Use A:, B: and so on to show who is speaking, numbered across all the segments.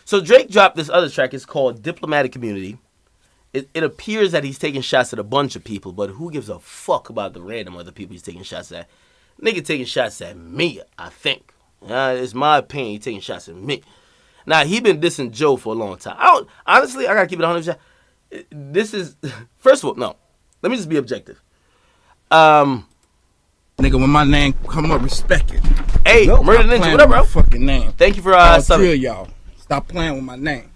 A: So Drake dropped this other track. It's called Diplomatic Community. It appears that he's taking shots at a bunch of people, but who gives a fuck about the random other people he's taking shots at? Nigga taking shots at me, I think. It's my opinion, he's taking shots at me. Now, he been dissing Joe for a long time. Honestly, I gotta keep it 100%. This is, first of all, no. Let me just be objective.
B: Nigga, when my name come up, respect it.
A: Hey, Murder Ninja, what up, bro?
B: Fucking name.
A: Thank you for
B: subbing. Y'all. Stop playing with my name.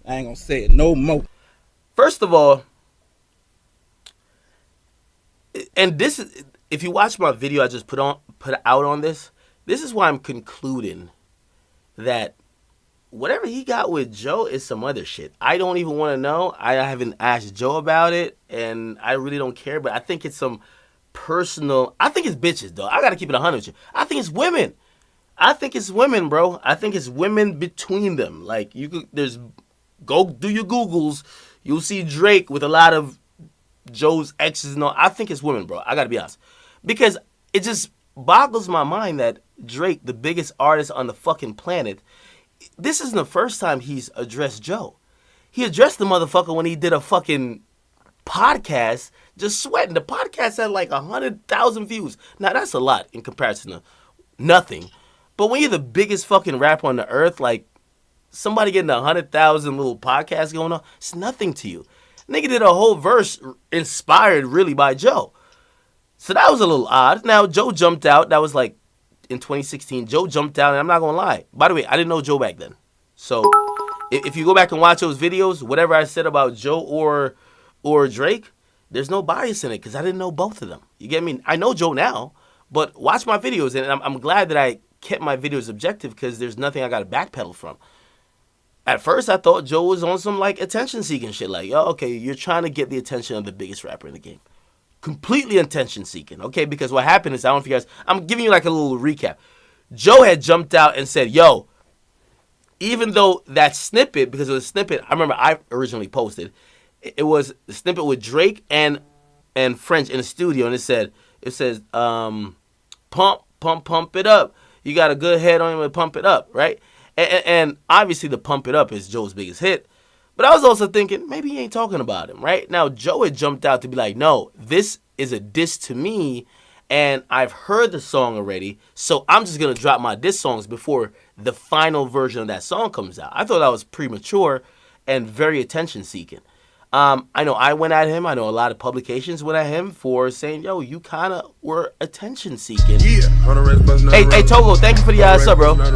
B: I ain't gonna say it no more.
A: First of all, and this is, if you watch my video I just put out on this is why I'm concluding that whatever he got with Joe is some other shit. I don't even want to know. I haven't asked Joe about it, and I really don't care, but I think it's some personal, I think it's bitches, though. I got to keep it 100 with you. I think it's women. Bro. I think it's women between them. Like, go do your Googles. You'll see Drake with a lot of Joe's exes and all. I think it's women, bro. I got to be honest. Because it just boggles my mind that Drake, the biggest artist on the fucking planet, this isn't the first time he's addressed Joe. He addressed the motherfucker when he did a fucking podcast, just sweating. The podcast had like 100,000 views. Now, that's a lot in comparison to nothing. But when you're the biggest fucking rapper on the earth, like, somebody getting 100,000 little podcasts going on, it's nothing to you. Nigga did a whole verse inspired really by Joe. So that was a little odd. Now, Joe jumped out. That was like in 2016. Joe jumped out, and I'm not going to lie. By the way, I didn't know Joe back then. So if you go back and watch those videos, whatever I said about Joe or Drake, there's no bias in it because I didn't know both of them. You get me? I know Joe now, but watch my videos, and I'm glad that I kept my videos objective because there's nothing I got to backpedal from. At first, I thought Joe was on some, like, attention-seeking shit. Like, yo, okay, you're trying to get the attention of the biggest rapper in the game. Completely attention-seeking, okay? Because what happened is, I don't know if you guys... I'm giving you, like, a little recap. Joe had jumped out and said, yo, even though that snippet, because it was a snippet, I remember I originally posted, it was the snippet with Drake and French in the studio, and it says, pump it up. You got a good head on him and pump it up, right? And obviously the Pump It Up is Joe's biggest hit. But I was also thinking, maybe he ain't talking about him, right? Now, Joe had jumped out to be like, no, this is a diss to me, and I've heard the song already, so I'm just going to drop my diss songs before the final version of that song comes out. I thought that was premature and very attention-seeking. I know I went at him. I know a lot of publications went at him for saying, yo, you kind of were attention-seeking. Yeah. Hey, Togo, thank you for the sub, bro. Hold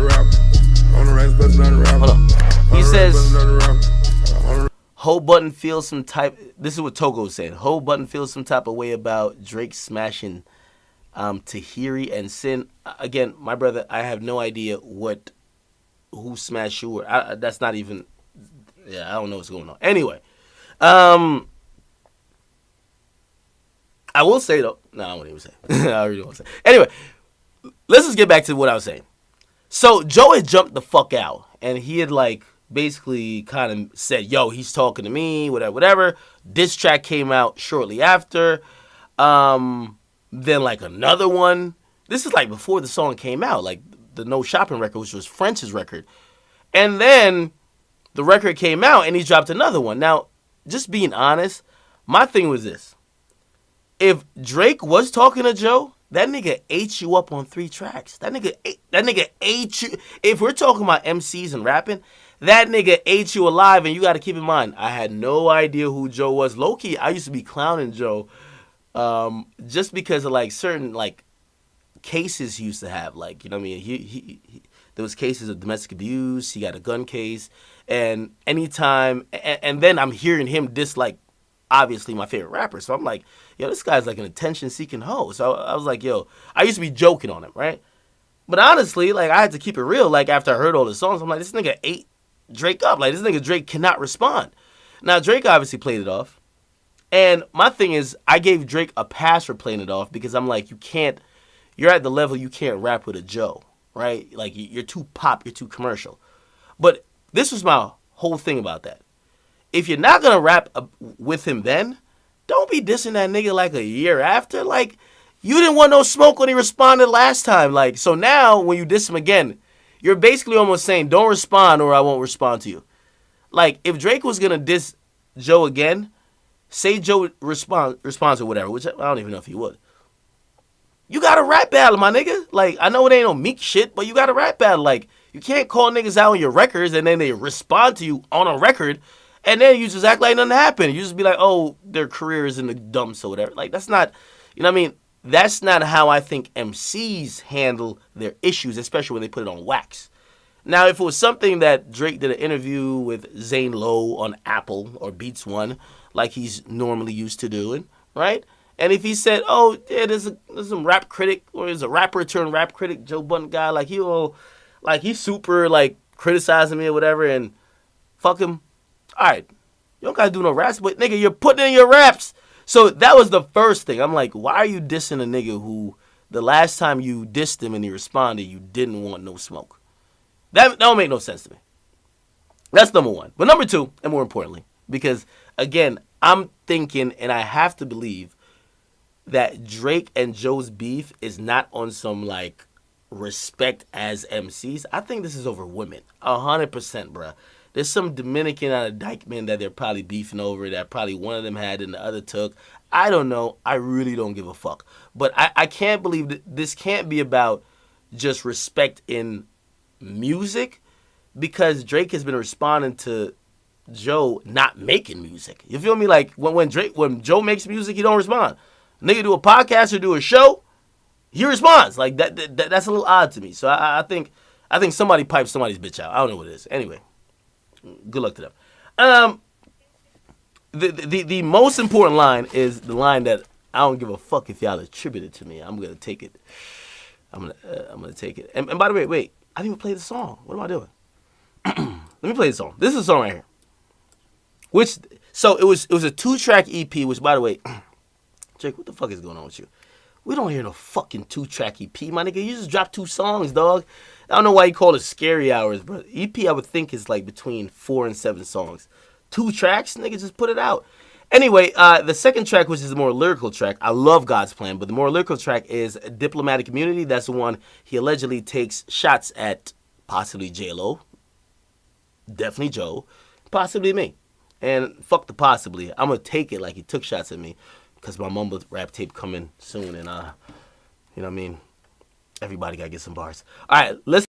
A: on. He says, Ho Button feels some type. This is what Togo said. Ho Button feels some type of way about Drake smashing Tahiri and Sin. Again, my brother, I have no idea who smashed who. That's not even. Yeah, I don't know what's going on. Anyway, I will say though. No, I won't even say. I really won't say. Anyway, let's just get back to what I was saying. So Joe had jumped the fuck out, and he had like basically kind of said, yo, he's talking to me, whatever. Diss track came out shortly after. Then like another one. This is like before the song came out, like the No Shopping record, which was French's record. And then the record came out, and he dropped another one. Now, just being honest, my thing was this. If Drake was talking to Joe, that nigga ate you up on 3 tracks. That nigga ate you. If we're talking about MCs and rapping, that nigga ate you alive. And you got to keep in mind, I had no idea who Joe was. Low-key, I used to be clowning Joe just because of like certain like cases he used to have. Like, you know what I mean? He there was cases of domestic abuse. He got a gun case. And anytime, and then I'm hearing him diss like, obviously my favorite rapper. So I'm like, yo, this guy's like an attention-seeking hoe. So I was like, yo, I used to be joking on him, right? But honestly, like, I had to keep it real. Like, after I heard all the songs, I'm like, this nigga ate Drake up. Like, this nigga Drake cannot respond. Now, Drake obviously played it off. And my thing is, I gave Drake a pass for playing it off because I'm like, you're at the level you can't rap with a Joe, right? Like, you're too pop, you're too commercial. But this was my whole thing about that. If you're not going to rap with him then, don't be dissing that nigga like a year after. Like, you didn't want no smoke when he responded last time. Like, so now when you diss him again, you're basically almost saying, don't respond or I won't respond to you. Like, if Drake was going to diss Joe again, say Joe responds or whatever, which I don't even know if he would. You got a rap battle, my nigga. Like, I know it ain't no meek shit, but you got a rap battle. Like, you can't call niggas out on your records and then they respond to you on a record and then you just act like nothing happened. You just be like, oh, their career is in the dumps or whatever. Like, that's not, you know what I mean? That's not how I think MCs handle their issues, especially when they put it on wax. Now, if it was something that Drake did an interview with Zane Lowe on Apple or Beats One, like he's normally used to doing, right? And if he said, oh, yeah, there's some rap critic, or there's a rapper turned rap critic, Joe Budden guy, like he's super, like, criticizing me or whatever, and fuck him. All right, you don't gotta do no raps, but nigga, you're putting in your raps. So that was the first thing. I'm like, why are you dissing a nigga who the last time you dissed him and he responded, you didn't want no smoke? That don't make no sense to me. That's number one. But number two, and more importantly, because, again, I'm thinking, and I have to believe, that Drake and Joe's beef is not on some, like, respect as MCs. I think this is over women. 100%, bruh. There's some Dominican out of Dykeman that they're probably beefing over that probably one of them had and the other took. I don't know. I really don't give a fuck. But I can't believe that this can't be about just respect in music, because Drake has been responding to Joe not making music. You feel me? Like when Joe makes music, he don't respond. Nigga do a podcast or do a show, he responds. Like that's a little odd to me. So I think somebody piped somebody's bitch out. I don't know what it is. Anyway, good luck to them. The most important line is the line that I don't give a fuck if y'all attribute it to me. I'm gonna take it. I'm gonna take it. And by the way, wait. I didn't even play the song. What am I doing? Let me play the song. This is a song right here. So it was a 2-track EP, which, by the way, Jake, what the fuck is going on with you? We don't hear no fucking 2-track EP, my nigga. You just dropped 2 songs, dog. I don't know why you call it Scary Hours, but EP I would think is like between 4 and 7 songs. 2 tracks, nigga, just put it out. Anyway, the second track, which is the more lyrical track, I love God's Plan, but the more lyrical track is Diplomatic Immunity. That's the one he allegedly takes shots at possibly J-Lo, definitely Joe, possibly me. And fuck the possibly. I'm going to take it like he took shots at me because my mumble rap tape coming soon and, you know what I mean? Everybody got to get some bars. All right, let's